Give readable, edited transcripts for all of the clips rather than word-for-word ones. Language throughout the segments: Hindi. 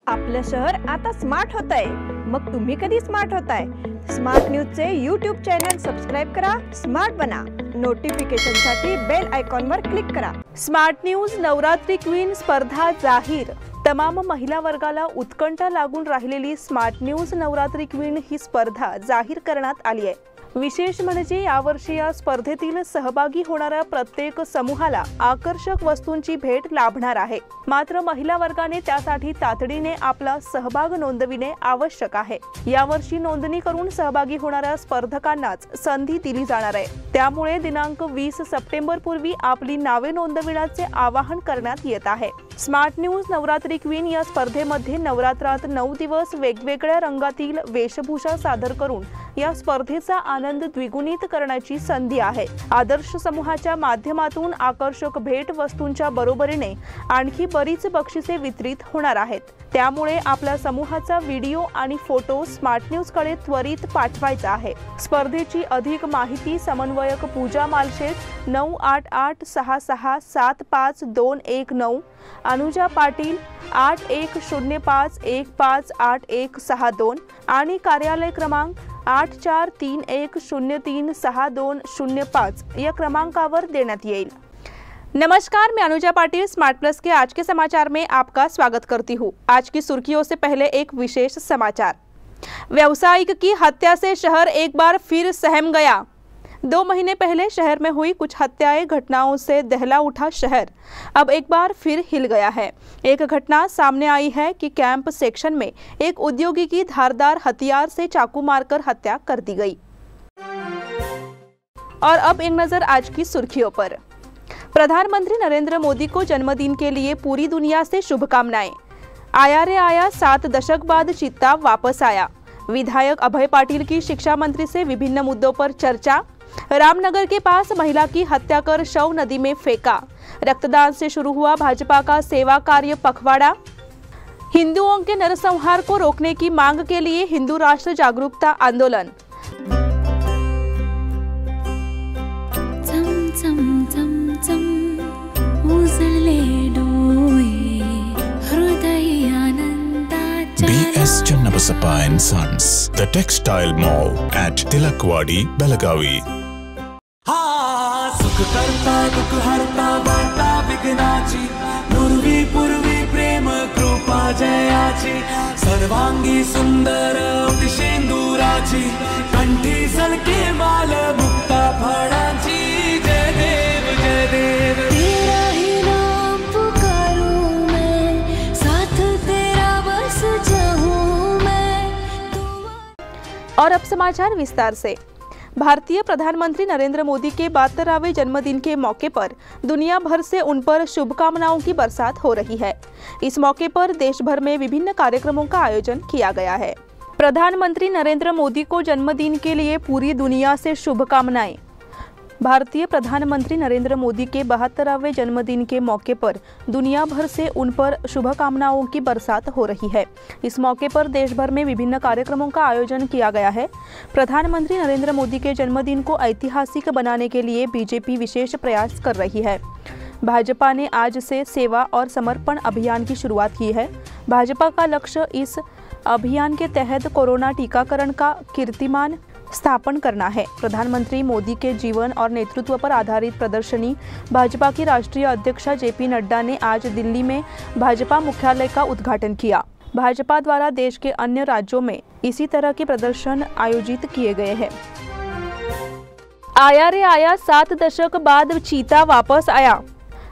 आपलं शहर आता स्मार्ट होत आहे। मग तुम्ही कधी स्मार्ट होताय? स्मार्ट न्यूजचे यूट्यूब चॅनल सबस्क्राइब करा, स्मार्ट बना। नोटिफिकेशनसाठी बेल आयकॉनवर क्लिक करा। स्मार्ट न्यूज नवरात्री क्वीन स्पर्धा जाहीर। तमाम महिला वर्गाला उत्कंठा लागून राहिलेली स्मार्ट न्यूज नवरात्री क्वीन ही स्पर्धा जाहीर करण्यात आली आहे। विशेष म्हणजे यावर्षी या स्पर्धेतील सहभागी होणाऱ्या प्रत्येक समूहाला आकर्षक वस्तूंची भेट लाभणार आहे। मात्र महिला वर्गाने त्यासाठी तातडीने आपला सहभाग नोंदविणे आवश्यक आहे। यावर्षी नोंदणी करून सहभागी होणाऱ्या स्पर्धकांनाच संधी दिली जाणार आहे। त्यामुळे दिनांक 20 सप्टेंबर पूर्वी आपली नावे नोंदविण्याचे आवाहन करण्यात येत आहे। स्मार्ट न्यूज नवरात्री क्वीन या स्पर्धेमध्ये नवरात्रात 9 दिवस वेगवेगळ्या रंगातील वेशभूषा सादर करून या स्पर्धेचा आनंद द्विगुणित करण्याची संधी आहे। आदर्श समूहाच्या माध्यमातून आकर्षक भेट वस्तूंच्या बरोबरीने आणखी बरीच बक्षिसे वितरित होणार आहेत। त्यामुळे आपल्या समूहाचा व्हिडिओ आणि फोटो स्मार्ट न्यूज कडे त्वरित पाठवायचा आहे। स्पर्धेची अधिक माहिती समन्वयक पूजा मालशेत 9886675219, अनुजा पाटील 8105158162 आणि कार्यालय क्रमांक 8431036205 या क्रमांकावर देण्यात येईल। नमस्कार, मैं अनुजा पाटिल स्मार्ट प्लस के आज के समाचार में आपका स्वागत करती हूँ। आज की सुर्खियों से पहले एक विशेष समाचार। व्यवसायिक की हत्या से शहर एक बार फिर सहम गया। 2 महीने पहले शहर में हुई कुछ हत्याएं घटनाओं से दहला उठा शहर अब एक बार फिर हिल गया है। एक घटना सामने आई है कि कैंप सेक्शन में एक उद्योगी की धारदार हथियार से चाकू मारकर हत्या कर दी गई। और अब एक नजर आज की सुर्खियों पर। प्रधानमंत्री नरेंद्र मोदी को जन्मदिन के लिए पूरी दुनिया से शुभकामनाएं। आया रे आया, 7 दशक बाद चीता वापस आया। विधायक अभय पाटिल की शिक्षा मंत्री से विभिन्न मुद्दों पर चर्चा। रामनगर के पास महिला की हत्या कर शव नदी में फेंका। रक्तदान से शुरू हुआ भाजपा का सेवा कार्य पखवाड़ा। हिंदुओं के नरसंहार को रोकने की मांग के लिए हिंदू राष्ट्र जागरूकता आंदोलन। BS Channabasappa and Sons, the textile mall at Tilakwadi, Belagavi. सुख करता दुख हरता वार्ता विघ्नाची, पूर्वी पूर्वी प्रेम कृपा जयाची, सर्वांगी सुंदर शेंदुराची, कंठी सलके माल मुक्ता फळांची। जय देव जय देव, तेरा ही नाम पुकारूं मैं, साथ तेरा बस जाऊं मैं। और अब समाचार विस्तार से। भारतीय प्रधानमंत्री नरेंद्र मोदी के 72वें जन्मदिन के मौके पर दुनिया भर से उन पर शुभकामनाओं की बरसात हो रही है। इस मौके पर देश भर में विभिन्न कार्यक्रमों का आयोजन किया गया है। प्रधानमंत्री नरेंद्र मोदी को जन्मदिन के लिए पूरी दुनिया से शुभकामनाएं। भारतीय प्रधानमंत्री नरेंद्र मोदी के 72वें जन्मदिन के मौके पर दुनिया भर से उन पर शुभकामनाओं की बरसात हो रही है। इस मौके पर देश भर में विभिन्न कार्यक्रमों का आयोजन किया गया है। प्रधानमंत्री नरेंद्र मोदी के जन्मदिन को ऐतिहासिक बनाने के लिए बीजेपी विशेष प्रयास कर रही है। भाजपा ने आज से सेवा और समर्पण अभियान की शुरुआत की है। भाजपा का लक्ष्य इस अभियान के तहत कोरोना टीकाकरण का कीर्तिमान स्थापन करना है। प्रधानमंत्री मोदी के जीवन और नेतृत्व पर आधारित प्रदर्शनी भाजपा की राष्ट्रीय अध्यक्षा जेपी नड्डा ने आज दिल्ली में भाजपा मुख्यालय का उद्घाटन किया। भाजपा द्वारा देश के अन्य राज्यों में इसी तरह के प्रदर्शन आयोजित किए गए हैं। आया रे आया, 7 दशक बाद चीता वापस आया।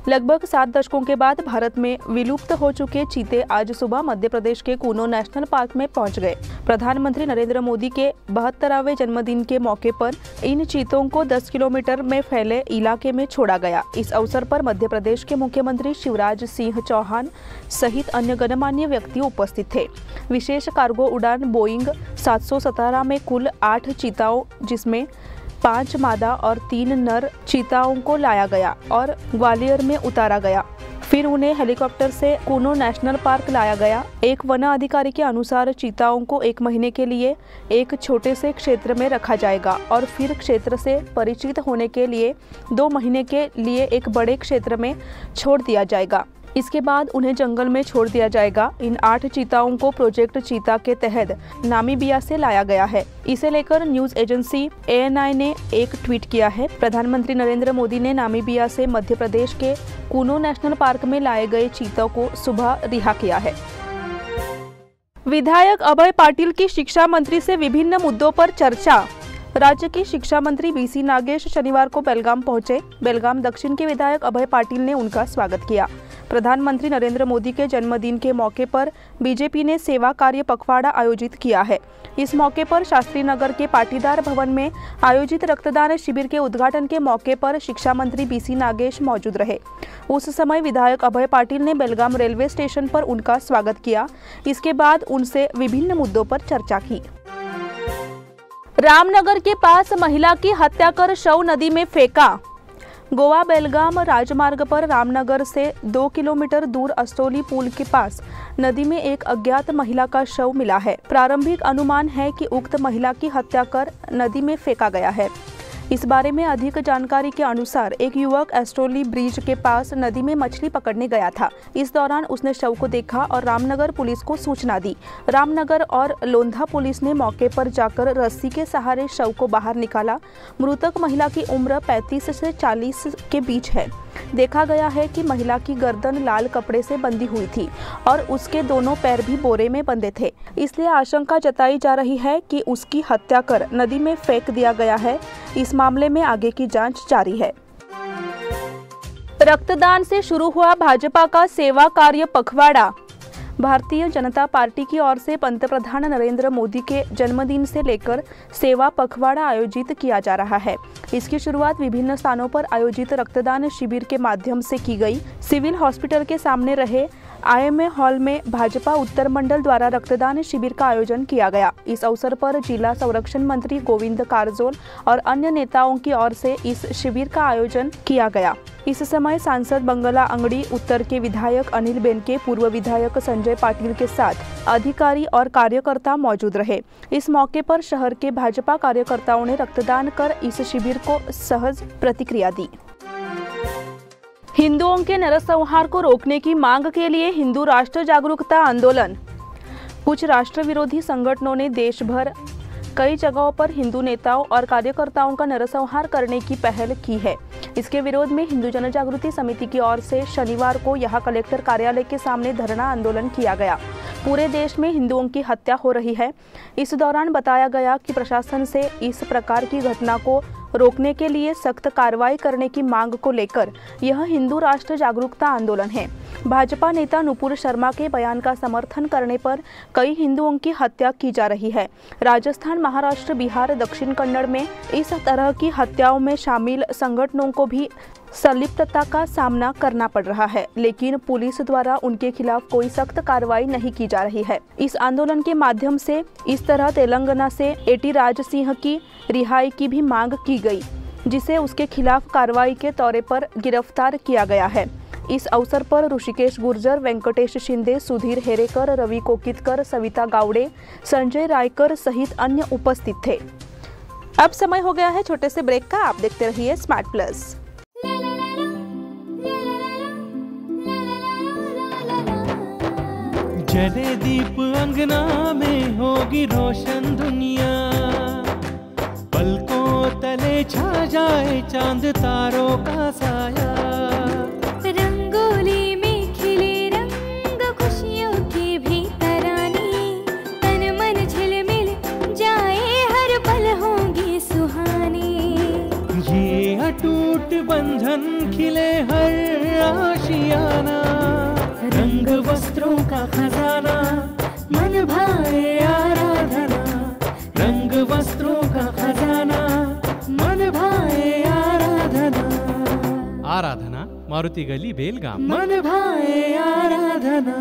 लगभग 7 दशकों के बाद भारत में विलुप्त हो चुके चीते आज सुबह मध्य प्रदेश के कूनो नेशनल पार्क में पहुंच गए। प्रधानमंत्री नरेंद्र मोदी के 72वें जन्मदिन के मौके पर इन चीतों को 10 किलोमीटर में फैले इलाके में छोड़ा गया। इस अवसर पर मध्य प्रदेश के मुख्यमंत्री शिवराज सिंह चौहान सहित अन्य गणमान्य व्यक्ति उपस्थित थे। विशेष कार्गो उड़ान बोइंग 717 में कुल 8 चीताओं, जिसमें 5 मादा और 3 नर चीताओं को लाया गया और ग्वालियर में उतारा गया। फिर उन्हें हेलीकॉप्टर से कूनो नेशनल पार्क लाया गया। एक वन अधिकारी के अनुसार चीताओं को 1 महीने के लिए एक छोटे से क्षेत्र में रखा जाएगा और फिर क्षेत्र से परिचित होने के लिए 2 महीने के लिए एक बड़े क्षेत्र में छोड़ दिया जाएगा। इसके बाद उन्हें जंगल में छोड़ दिया जाएगा। इन 8 चीताओं को प्रोजेक्ट चीता के तहत नामीबिया से लाया गया है। इसे लेकर न्यूज एजेंसी ANI ने एक ट्वीट किया है। प्रधानमंत्री नरेंद्र मोदी ने नामीबिया से मध्य प्रदेश के कुनो नेशनल पार्क में लाए गए चीतों को सुबह रिहा किया है। विधायक अभय पाटिल की शिक्षा मंत्री से विभिन्न मुद्दों पर चर्चा। राज्य के शिक्षा मंत्री BC नागेश शनिवार को बेलगाम पहुंचे। बेलगाम दक्षिण के विधायक अभय पाटिल ने उनका स्वागत किया। प्रधानमंत्री नरेंद्र मोदी के जन्मदिन के मौके पर बीजेपी ने सेवा कार्य पखवाड़ा आयोजित किया है। इस मौके पर शास्त्री नगर के पाटीदार भवन में आयोजित रक्तदान शिविर के उद्घाटन के मौके पर शिक्षा मंत्री BC नागेश मौजूद रहे। उस समय विधायक अभय पाटिल ने बेलगाम रेलवे स्टेशन पर उनका स्वागत किया। इसके बाद उनसे विभिन्न मुद्दों पर चर्चा की। रामनगर के पास महिला की हत्या कर शव नदी में फेंका। गोवा बेलगाम राजमार्ग पर रामनगर से 2 किलोमीटर दूर अस्तोली पुल के पास नदी में एक अज्ञात महिला का शव मिला है। प्रारंभिक अनुमान है कि उक्त महिला की हत्या कर नदी में फेंका गया है। इस बारे में अधिक जानकारी के अनुसार एक युवक एस्टोली ब्रिज के पास नदी में मछली पकड़ने गया था। इस दौरान उसने शव को देखा और रामनगर पुलिस को सूचना दी। रामनगर और लोंधा पुलिस ने मौके पर जाकर रस्सी के सहारे शव को बाहर निकाला। मृतक महिला की उम्र 35 से 40 के बीच है। देखा गया है कि महिला की गर्दन लाल कपड़े से बंधी हुई थी और उसके दोनों पैर भी बोरे में बंधे थे। इसलिए आशंका जताई जा रही है कि उसकी हत्या कर नदी में फेंक दिया गया है। इस मामले में आगे की जांच जारी है। रक्तदान से शुरू हुआ भाजपा का सेवा कार्य पखवाड़ा। भारतीय जनता पार्टी की ओर से पंतप्रधान नरेंद्र मोदी के जन्मदिन से लेकर सेवा पखवाड़ा आयोजित किया जा रहा है। इसकी शुरुआत विभिन्न स्थानों पर आयोजित रक्तदान शिविर के माध्यम से की गई। सिविल हॉस्पिटल के सामने रहे IMA हॉल में भाजपा उत्तर मंडल द्वारा रक्तदान शिविर का आयोजन किया गया। इस अवसर पर जिला संरक्षण मंत्री गोविंद कारजोल और अन्य नेताओं की ओर से इस शिविर का आयोजन किया गया। इस समय सांसद बंगला अंगड़ी उत्तर के विधायक अनिल बेनके, पूर्व विधायक संजय पाटिल के साथ अधिकारी और कार्यकर्ता मौजूद रहे। इस मौके पर शहर के भाजपा कार्यकर्ताओं ने रक्तदान कर इस शिविर को सहज प्रतिक्रिया दी। हिंदुओं के नरसंहार को रोकने की मांग के लिए हिंदू राष्ट्र जागरूकता आंदोलन। कुछ राष्ट्र विरोधी संगठनों ने देश भर कई जगहों पर हिंदू नेताओं और कार्यकर्ताओं का नरसंहार करने की पहल की है। इसके विरोध में हिंदू जनजागृति समिति की ओर से शनिवार को यहां कलेक्टर कार्यालय के सामने धरना आंदोलन किया गया। पूरे देश में हिंदुओं की हत्या हो रही है। इस दौरान बताया गया कि प्रशासन से इस प्रकार की घटना को रोकने के लिए सख्त कार्रवाई करने की मांग को लेकर यह हिंदू राष्ट्र जागरूकता आंदोलन है। भाजपा नेता नुपुर शर्मा के बयान का समर्थन करने पर कई हिंदुओं की हत्या की जा रही है। राजस्थान, महाराष्ट्र, बिहार, दक्षिण कन्नड़ में इस तरह की हत्याओं में शामिल संगठनों को भी संलिप्तता का सामना करना पड़ रहा है, लेकिन पुलिस द्वारा उनके खिलाफ कोई सख्त कार्रवाई नहीं की जा रही है। इस आंदोलन के माध्यम से इस तरह तेलंगाना से एटी राज सिंह की रिहाई की भी मांग की गई, जिसे उसके खिलाफ कार्रवाई के तौर पर गिरफ्तार किया गया है। इस अवसर पर ऋषिकेश गुर्जर, वेंकटेश शिंदे, सुधीर हेरेकर, रवि कोकितकर, सविता गावड़े, संजय रायकर सहित अन्य उपस्थित थे। अब समय हो गया है छोटे से ब्रेक का। आप देखते रहिए स्मार्ट प्लस। जले दीप अंगना में होगी रोशन दुनिया, पलकों तले छा जाए चांद तारों का साया। रंगोली में खिले रंग खुशियों की भी तरानी, तन मन झिलमिल जाए हर पल होंगी सुहानी। ये अटूट बंधन खिले हर आशियाना, रंग वस्त्रों का खजाना मन भाए आराधना। रंग वस्त्रों का खजाना मन भाए आराधना। आराधना, मारुति गली, बेलगाम। मन भाए आराधना।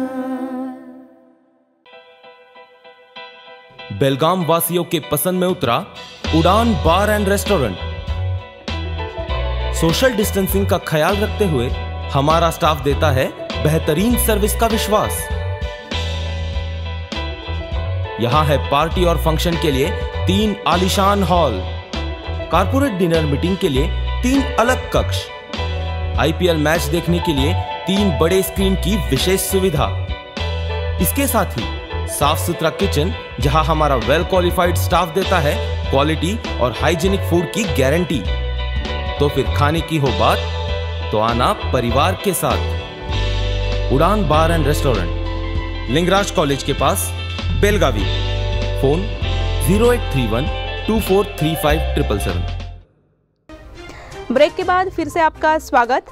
बेलगाम वासियों के पसंद में उतरा उड़ान बार एंड रेस्टोरेंट। सोशल डिस्टेंसिंग का ख्याल रखते हुए हमारा स्टाफ देता है बेहतरीन सर्विस का विश्वास। यहां है पार्टी और फंक्शन के लिए 3 आलीशान हॉल, कारपोरेट डिनर मीटिंग के लिए 3 अलग कक्ष, IPL मैच देखने के लिए 3 बड़े स्क्रीन की विशेष सुविधा। इसके साथ ही साफ सुथरा किचन, जहां हमारा वेल क्वालिफाइड स्टाफ देता है क्वालिटी और हाइजीनिक फूड की गारंटी। तो फिर खाने की हो बात तो आना परिवार के साथ। उड़ान बार एंड रेस्टोरेंट, लिंगराज कॉलेज के पास, बेलगावी। फोन 0831 2435 777। ब्रेक के बाद फिर से आपका स्वागत।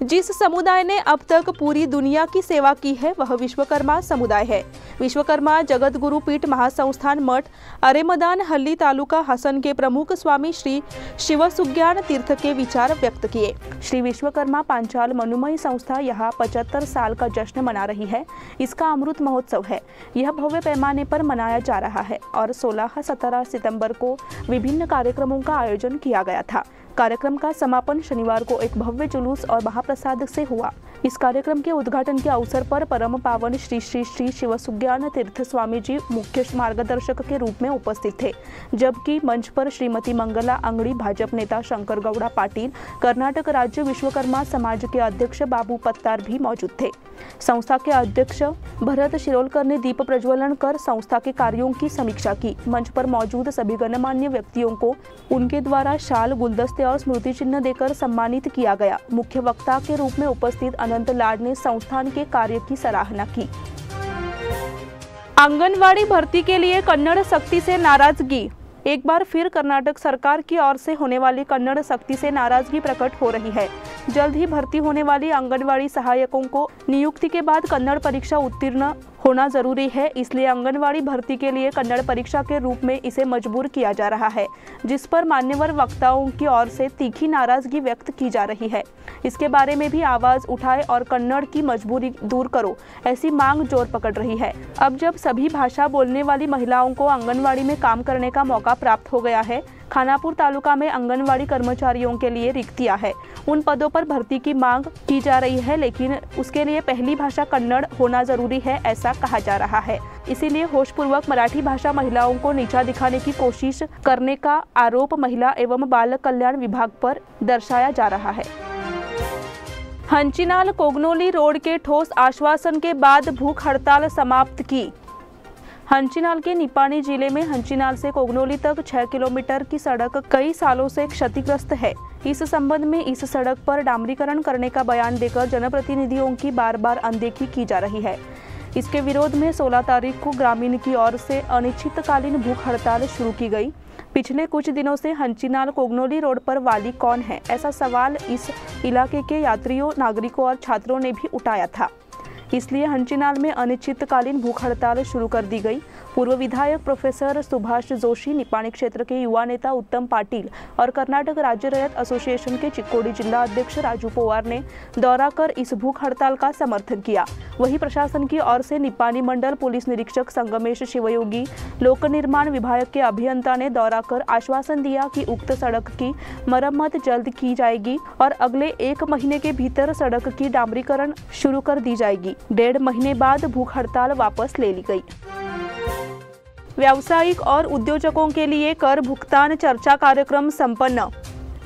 जिस समुदाय ने अब तक पूरी दुनिया की सेवा की है वह विश्वकर्मा समुदाय है। विश्वकर्मा जगत गुरु पीठ महासंस्थान मठ अरेमदान हल्ली तालुका हसन के प्रमुख स्वामी श्री शिवसुज्ञान तीर्थ के विचार व्यक्त किए। श्री विश्वकर्मा पांचाल मनुमय संस्था यहाँ 75 साल का जश्न मना रही है। इसका अमृत महोत्सव है। यह भव्य पैमाने पर मनाया जा रहा है और 16-17 सितंबर को विभिन्न कार्यक्रमों का आयोजन किया गया था। कार्यक्रम का समापन शनिवार को एक भव्य जुलूस और महाप्रसाद से हुआ। इस कार्यक्रम के उद्घाटन के अवसर पर परम पावन श्री श्री श्री शिवसुज्ञान तीर्थ स्वामी जी मुख्य मार्गदर्शक के रूप में उपस्थित थे, जबकि मंच पर श्रीमती मंगला अंगड़ी, भाजपा नेता शंकर गौड़ा पाटिल, कर्नाटक राज्य विश्वकर्मा समाज के अध्यक्ष बाबू पत्तार भी मौजूद थे। संस्था के अध्यक्ष भरत शिरोलकर ने दीप प्रज्वलन कर संस्था के कार्यों की समीक्षा की। मंच पर मौजूद सभी गणमान्य व्यक्तियों को उनके द्वारा शाल, गुलदस्ते और स्मृति चिन्ह देकर सम्मानित किया गया। मुख्य वक्ता के रूप में उपस्थित अनंत लाड ने संस्थान के कार्य की सराहना की। आंगनवाड़ी भर्ती के लिए कन्नड़ सख्ती से नाराजगी। एक बार फिर कर्नाटक सरकार की ओर से होने वाली कन्नड़ सख्ती से नाराजगी प्रकट हो रही है। जल्द ही भर्ती होने वाली आंगनवाड़ी सहायकों को नियुक्ति के बाद कन्नड़ परीक्षा उत्तीर्ण होना जरूरी है, इसलिए आंगनवाड़ी भर्ती के लिए कन्नड़ परीक्षा के रूप में इसे मजबूर किया जा रहा है, जिस पर मान्यवर वक्ताओं की ओर से तीखी नाराजगी व्यक्त की जा रही है। इसके बारे में भी आवाज उठाए और कन्नड़ की मजबूरी दूर करो, ऐसी मांग जोर पकड़ रही है। अब जब सभी भाषा बोलने वाली महिलाओं को आंगनवाड़ी में काम करने का मौका प्राप्त हो गया है, खानापुर तालुका में आंगनवाड़ी कर्मचारियों के लिए रिक्तियां है। उन पदों पर भर्ती की मांग की जा रही है, लेकिन उसके लिए पहली भाषा कन्नड़ होना जरूरी है, ऐसा कहा जा रहा है। इसीलिए होशपूर्वक मराठी भाषा महिलाओं को नीचा दिखाने की कोशिश करने का आरोप महिला एवं बाल कल्याण विभाग पर दर्शाया जा रहा है। हंचिनाल कोगनोली रोड के ठोस आश्वासन के बाद भूख हड़ताल समाप्त की। हंचिनाल के निपानी जिले में हंचिनाल से कोगनोली तक 6 किलोमीटर की सड़क कई सालों से क्षतिग्रस्त है। इस संबंध में इस सड़क पर डामरीकरण करने का बयान देकर जनप्रतिनिधियों की बार बार अनदेखी की जा रही है। इसके विरोध में 16 तारीख को ग्रामीण की ओर से अनिश्चितकालीन भूख हड़ताल शुरू की गई। पिछले कुछ दिनों से हंचिनाल कोगनोली रोड पर वाली कौन है, ऐसा सवाल इस इलाके के यात्रियों, नागरिकों और छात्रों ने भी उठाया था। इसलिए हंचिनाल में अनिश्चितकालीन भूख हड़ताल शुरू कर दी गई। पूर्व विधायक प्रोफेसर सुभाष जोशी, निपाणी क्षेत्र के युवा नेता उत्तम पाटिल और कर्नाटक राज्य रैयत एसोसिएशन के चिक्कोडी जिला अध्यक्ष राजू पवार ने दौरा कर इस भूख हड़ताल का समर्थन किया। वहीं प्रशासन की ओर से निपाणी मंडल पुलिस निरीक्षक संगमेश शिवयोगी, लोक निर्माण विभाग के अभियंता ने दौरा कर आश्वासन दिया कि उक्त सड़क की मरम्मत जल्द की जाएगी और अगले 1 महीने के भीतर सड़क की डामरीकरण शुरू कर दी जाएगी। 1.5 महीने बाद भूख हड़ताल वापस ले ली गई। व्यावसायिक और उद्योजकों के लिए कर भुगतान चर्चा कार्यक्रम संपन्न।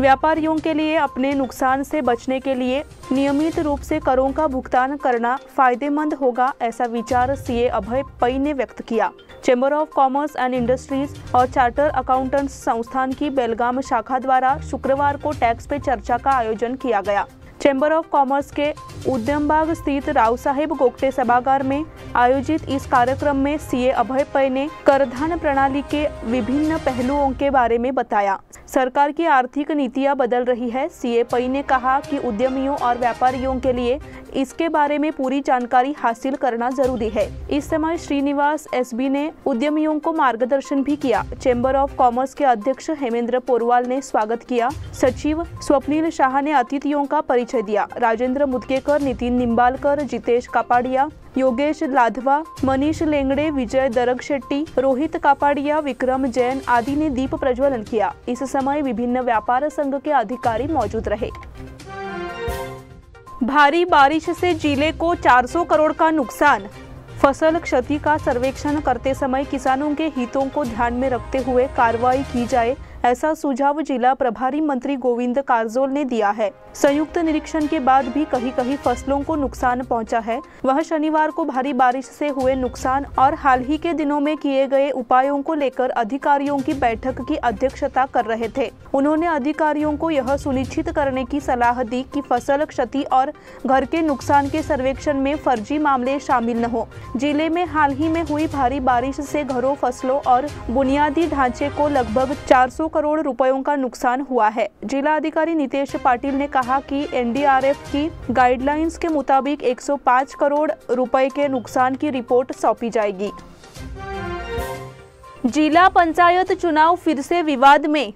व्यापारियों के लिए अपने नुकसान से बचने के लिए नियमित रूप से करों का भुगतान करना फायदेमंद होगा, ऐसा विचार सीए अभय पै ने व्यक्त किया। Chamber of commerce and industries और चार्टर अकाउंटेंट्स संस्थान की बेलगाम शाखा द्वारा शुक्रवार को टैक्स पे चर्चा का आयोजन किया गया। चैम्बर ऑफ कॉमर्स के उद्यमबाग स्थित राव साहेब गोगटे सभागार में आयोजित इस कार्यक्रम में सीए अभय पै ने करधान प्रणाली के विभिन्न पहलुओं के बारे में बताया। सरकार की आर्थिक नीतियां बदल रही है। सीए पै ने कहा कि उद्यमियों और व्यापारियों के लिए इसके बारे में पूरी जानकारी हासिल करना जरूरी है। इस समय श्रीनिवास एसबी ने उद्यमियों को मार्गदर्शन भी किया। चैम्बर ऑफ कॉमर्स के अध्यक्ष हेमेंद्र पोरवाल ने स्वागत किया। सचिव स्वप्निल शाह ने अतिथियों का परिचय दिया। राजेंद्र मुदकेकर, नितिन निंबालकर, जितेश कापाडिया, योगेश लाधवा, मनीष लेंगड़े, विजय दरग शेट्टी, रोहित कापाडिया, विक्रम जैन आदि ने दीप प्रज्वलन किया। इस समय विभिन्न व्यापार संघ के अधिकारी मौजूद रहे। भारी बारिश से जिले को 400 करोड़ का नुकसान। फसल क्षति का सर्वेक्षण करते समय किसानों के हितों को ध्यान में रखते हुए कार्रवाई की जाए, ऐसा सुझाव जिला प्रभारी मंत्री गोविंद कारजोल ने दिया है। संयुक्त निरीक्षण के बाद भी कहीं कहीं फसलों को नुकसान पहुंचा है। वह शनिवार को भारी बारिश से हुए नुकसान और हाल ही के दिनों में किए गए उपायों को लेकर अधिकारियों की बैठक की अध्यक्षता कर रहे थे। उन्होंने अधिकारियों को यह सुनिश्चित करने की सलाह दी कि फसल क्षति और घर के नुकसान के सर्वेक्षण में फर्जी मामले शामिल न हो। जिले में हाल ही में हुई भारी बारिश से घरों, फसलों और बुनियादी ढांचे को लगभग 400 करोड़ रुपयों का नुकसान हुआ है। जिला अधिकारी नितेश पाटिल ने कहा कि एनडीआरएफ की गाइडलाइंस के मुताबिक 105 करोड़ रुपए के नुकसान की रिपोर्ट सौंपी जाएगी। जिला पंचायत चुनाव फिर से विवाद में।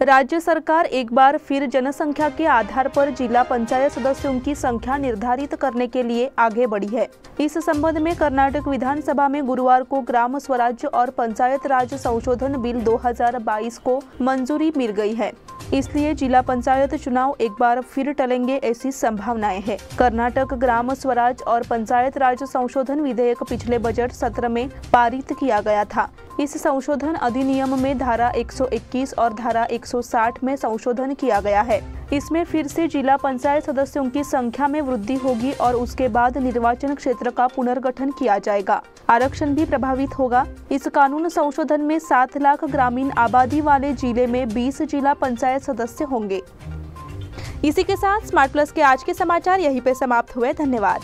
राज्य सरकार एक बार फिर जनसंख्या के आधार पर जिला पंचायत सदस्यों की संख्या निर्धारित करने के लिए आगे बढ़ी है। इस संबंध में कर्नाटक विधानसभा में गुरुवार को ग्राम स्वराज्य और पंचायत राज संशोधन बिल 2022 को मंजूरी मिल गई है। इसलिए जिला पंचायत चुनाव एक बार फिर टलेंगे ऐसी संभावनाएं हैं। कर्नाटक ग्राम स्वराज और पंचायत राज संशोधन विधेयक पिछले बजट सत्र में पारित किया गया था। इस संशोधन अधिनियम में धारा 121 और धारा 160 में संशोधन किया गया है। इसमें फिर से जिला पंचायत सदस्यों की संख्या में वृद्धि होगी और उसके बाद निर्वाचन क्षेत्र का पुनर्गठन किया जाएगा। आरक्षण भी प्रभावित होगा। इस कानून संशोधन में 7 लाख ग्रामीण आबादी वाले जिले में 20 जिला पंचायत सदस्य होंगे। इसी के साथ स्मार्ट प्लस के आज के समाचार यहीं पे समाप्त हुए। धन्यवाद।